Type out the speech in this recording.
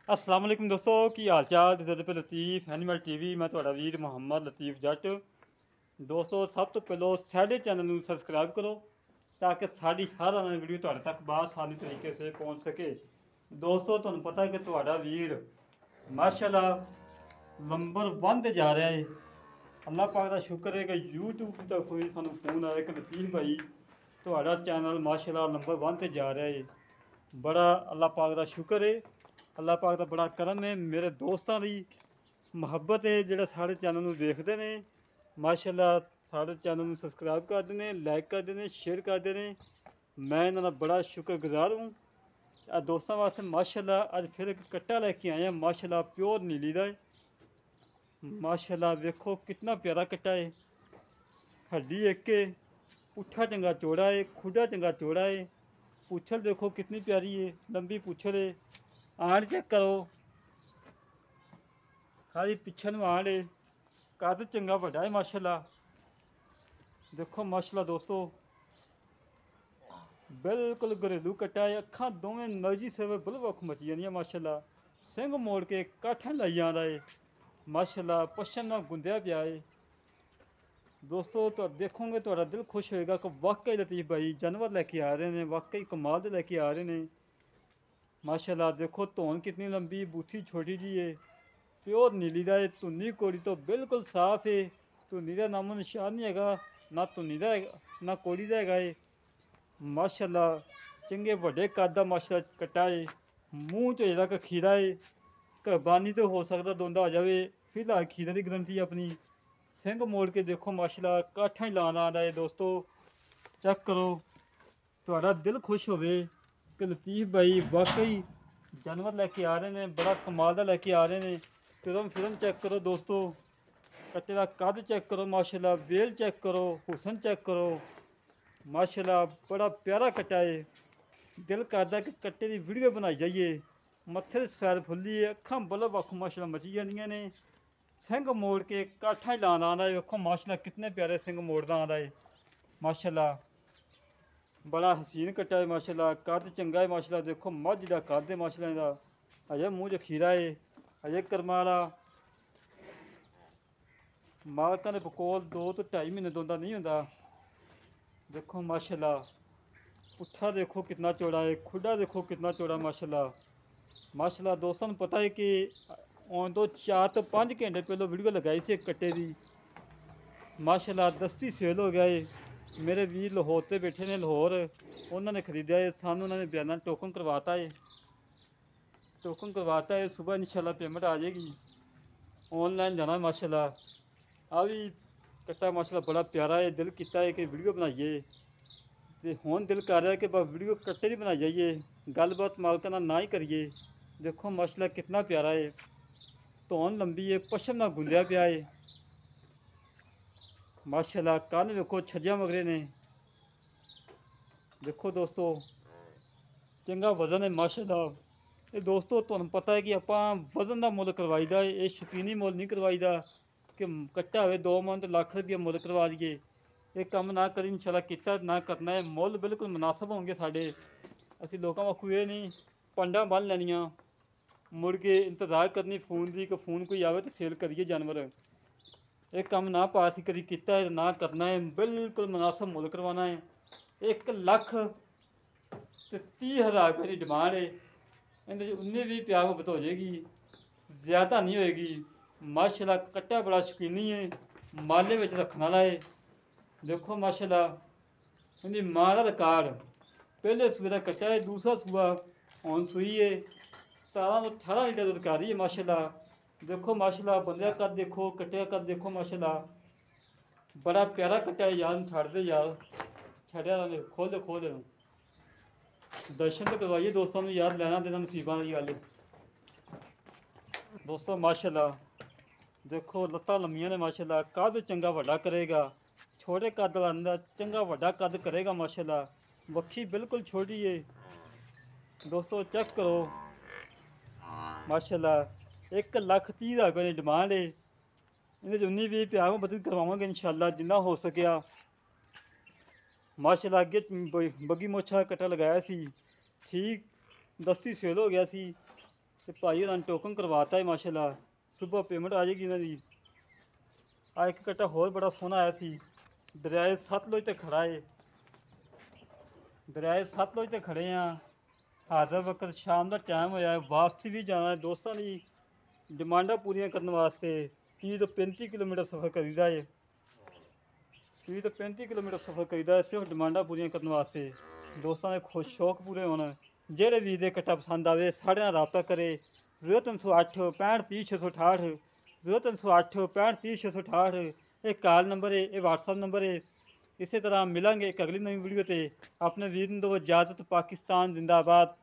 अस्सलाम वालेकुम दोस्तों की हाल चाल ते पे लतीफ़ एनिमल टीवी मैं तुहाड़ा वीर मुहम्मद लतीफ़ जट। दोस्तों सब तो पहलो साढ़े चैनल में सबसक्राइब करो ताकि साड़ी हर आने वीडियो तुहाड़े तक बआसानी तरीके से पहुँच सके। दोस्तों तुहानू पता है कि तुहाड़ा वीर माशाल्लाह नंबर 1 ते जा रहा है। अल्लाह पाक का शुक्र है कि यूट्यूब तक कोई सानू फोन आया कि लतीफ़ भाई तुहाड़ा चैनल माशाल्लाह नंबर 1 ते जा रहा है। बड़ा अल्लाह पाक का शुक्र है, अल्लाह पाक का बड़ा करम है। मेरे दोस्तों की मुहब्बत है जोड़े साढ़े चैनल में देखते हैं। माशाल्लाह साढ़े चैनल में सबसक्राइब करते हैं, लाइक करते हैं, शेयर करते हैं। मैं इन्होंने बड़ा शुक्रगुजार हूँ। दोस्तों वास्ते माशाल्लाह अज फिर एक कट्टा लैके आए हैं माशाल्लाह प्योर नीली का है। माशाल्लाह देखो कितना प्यारा कट्टा है। हड्डी एक है, पुट्ठा चंगा चौड़ा है, खुडा चंगा चौड़ा है। पूछल देखो कितनी प्यारी है, लंबी पूछल है। आंड चेक करो, खाली पिछे आंड है, कद चंगा वड्डा है माशाल्लाह। देखो माशाल्लाह दोस्तों बिल्कुल घरेलू कट्टा है। अखा दोवें नजी सेवे बुलवख मची जानियां माशाल्लाह। सिंह मोड़ के काठा लाई जा रहा है माशाल्लाह। पश्चिम ना गुंदिया पिया है। दोस्तों तो देखोगे तो दिल खुश होएगा कि वाकई लतीफ़ भाई जानवर लैके आ रहे हैं, वाकई कमाल दे लैके आ रहे हैं माशाल्लाह। देखो धौन कितनी लंबी, बूथी छोटी जी है, प्योर नीली का है। धुनी कोड़ी तो बिल्कुल साफ है, धुनी का नामो निशान नहीं है, ना धुनी का है ना कोड़ी का है माशाल्लाह। चंगे वड्डे कद का माशाल्लाह कट्टा है। मूँह च जेह्ड़ा कि खीरा है, कुर्बानी तो हो सकता दोंदा आ जाए, फिलहाल खीरे की गारंटी अपनी। सिंह मोड़ के देखो माशाल्लाह काठा ही लाना आ रहा है। दोस्तों चेक करो, थोड़ा दिल खुश हो कि लतीफ़ भाई वाकई जानवर लैके आ रहे हैं, बड़ा कमाल का लैके आ रहे हैं। फिल्म चेक करो दोस्तों, कट्टे का कद चेक करो माशाल्लाह, बेल चेक करो, हुसन चेक करो माशाल्लाह। बड़ा प्यारा कट्टा है। दिल करता कि कट्टे की वीडियो बनाई जाइए। मत्थे सैर फुल्ली है, अखा बल्ब अख माशाल्लाह मची जांदियां ने। सिंह मोड़ के काठा ही लाना आ रहा है। देखो माशाल्लाह कितने प्यारे सिंह मोड़दा आ रहा है माशाल्लाह। बड़ा हसीन कट्टा है माशाल्लाह, कद चंगा है माशाल्लाह। देखो मझ का कद है माशाल्लाह इहदा, अजे मूँह च खीरा है, अजे कर्मा वाला मालकां दे कोल 2 तो 2.5 महीने दोंदा नहीं होंदा। देखो माशाल्लाह पुट्ठा देखो कितना चौड़ा है, खुडा देखो कितना चौड़ा माशाल्लाह। माशाल्लाह दोस्तों को पता है कि आने तो 4 तो 5 घंटे पहले वीडियो लगाई सी एक कट्टे की माशाल्लाह। दस्ती सेल हो गया है। मेरे वीर लाहौर से बैठे ने, लाहौर उन्होंने खरीदा है, सानू उन्होंने बयाना टोकन करवाता है, टोकन करवाता है। सुबह इंशाल्लाह पेमेंट आ जाएगी, ऑनलाइन जाना माशाल्लाह। आ भी कट्टा माशाल्लाह बड़ा प्यारा है। दिल किया है कि वीडियो बनाइए, तो हुण दिल कर रहा है कि बस वीडियो कट्टे की बनाई जाइए, गलबात मालका ना ही करिए। देखो माशाल्लाह कितना प्यारा है, धौन लंबी है, पश्चिम ना गुंदिया पिया है माशाल्लाह। कल देखो छज्जा मगरे ने। देखो दोस्तों चंगा वजन है माशाल्लाह। ये दोस्तों तुहानू पता है कि आपां वजन का मुल करवाईदा है, ये शौकीनी मुल नहीं करवाईदा कि कट्टा हो 2 मन तो लाख रुपया मुल करवा लीए। ये काम ना करी इंशाल्लाह किता ना करना है। मुल बिल्कुल मुनासिब होंगे साढ़े। असीं लोकां वाकू ये नहीं पंडा बन लैनियां मुड़ के इंतजार करनी फोन की कि फोन कोई आवे तो सेल करिए जानवर। एक काम ना पास करी किता है ना करना है, बिल्कुल मुनासिब मुल करवाना है। 1,30,000 रुपये की डिमांड है। इन्हें 19-20 मुहब्बत हो जाएगी, ज़्यादा नहीं होएगी माशाल्लाह। कट्टा बड़ा शौकीनी है, माले में रखने वाला है। देखो माशाल्लाह इनकी माँ का रिकॉर्ड पहले सूए का कट्टा है, दूसरा सूआ हुण सूई है। 17 तो 18 लीटर दूध कर रही है माशाल्लाह। देखो माशाल्लाह बंदे का कद देखो, कट्टे का कद देखो माशाल्लाह। बड़ा प्यारा कट्टा है यार, छड़ दे यार, छड़िया खोल दे खोल दे। दर्शन तो करवाइए दोस्तों ने यार, लेना देना नसीबा की गल है दोस्तों माशाल्लाह। देखो लत्तां लम्मियां ने माशाल्लाह, कद चंगा वड्डा करेगा, छोटे कद वाला चंगा वड्डा कद करेगा माशाल्लाह। वक्खी बिल्कुल छोटी है दोस्तों, चेक करो माशाल्लाह। 1,30,000 रुपये की डिमांड है। इन्हें 19-20 प्यार में बदल करवावांगे इंशाल्लाह जिन्ना हो सकिया माशाल्लाह। अगे बग्गी मोछा कट्टा लगाया सी, ठीक दस्ती सेल हो गया सी। ਤੇ ਭਾਈ ਉਹਨਾਂ ਨੇ ਟੋਕਨ ਕਰਵਾਤਾ ਹੈ ਮਾਸ਼ਾਅੱਲਾ। ਸੁਬਹ ਪੇਮੈਂਟ ਆ ਜਾਏਗੀ ਇਹਨਾਂ ਦੀ। ਆ ਇੱਕ ਕੱਟਾ ਹੋਰ ਬੜਾ ਸੋਹਣਾ ਆਇਆ ਸੀ, ਦਰਿਆਏ ਸਤਲੁਜ ਤੇ ਖੜਾ ਏ। ਦਰਿਆਏ ਸਤਲੁਜ ਤੇ ਖੜੇ ਆ। ਹਾਜ਼ਰ ਵਕਤ ਸ਼ਾਮ ਦਾ ਟਾਈਮ ਹੋਇਆ ਹੈ, ਵਾਪਸੀ ਵੀ ਜਾਣਾ ਹੈ। ਦੋਸਤਾਂ ਦੀ ਡਿਮਾਂਡਾਂ ਪੂਰੀਆਂ ਕਰਨ ਵਾਸਤੇ 30 ਤੋਂ 35 ਕਿਲੋਮੀਟਰ ਸਫ਼ਰ ਕਰੀਦਾ ਹੈ। 30 ਤੋਂ 35 ਕਿਲੋਮੀਟਰ ਸਫ਼ਰ ਕਰੀਦਾ ਸਿਰਫ ਡਿਮਾਂਡਾਂ ਪੂਰੀਆਂ ਕਰਨ ਵਾਸਤੇ। ਦੋਸਤਾਂ ਦੇ ਖੁਸ਼ ਸ਼ੌਕ ਪੂਰੇ ਹੋਣ। ਜਿਹੜੇ ਵੀਰ ਦੇ ਕੱਟਾ ਪਸੰਦ ਆਵੇ ਸਾਡੇ ਨਾਲ ਰਾਬਤਾ ਕਰੇ। 0308 65 30 668, 0308 65 30 668। ਇਹ ਕਾਲ ਨੰਬਰ ਹੈ, ਇਹ WhatsApp ਨੰਬਰ ਹੈ। ਇਸੇ ਤਰ੍ਹਾਂ ਮਿਲਾਂਗੇ ਇੱਕ ਅਗਲੀ ਨਵੀਂ ਵੀਡੀਓ ਤੇ। ਆਪਣੇ ਵੀਰ ਨੂੰ ਦਿਓ ਇਜਾਜ਼ਤ। ਪਾਕਿਸਤਾਨ ਜ਼ਿੰਦਾਬਾਦ।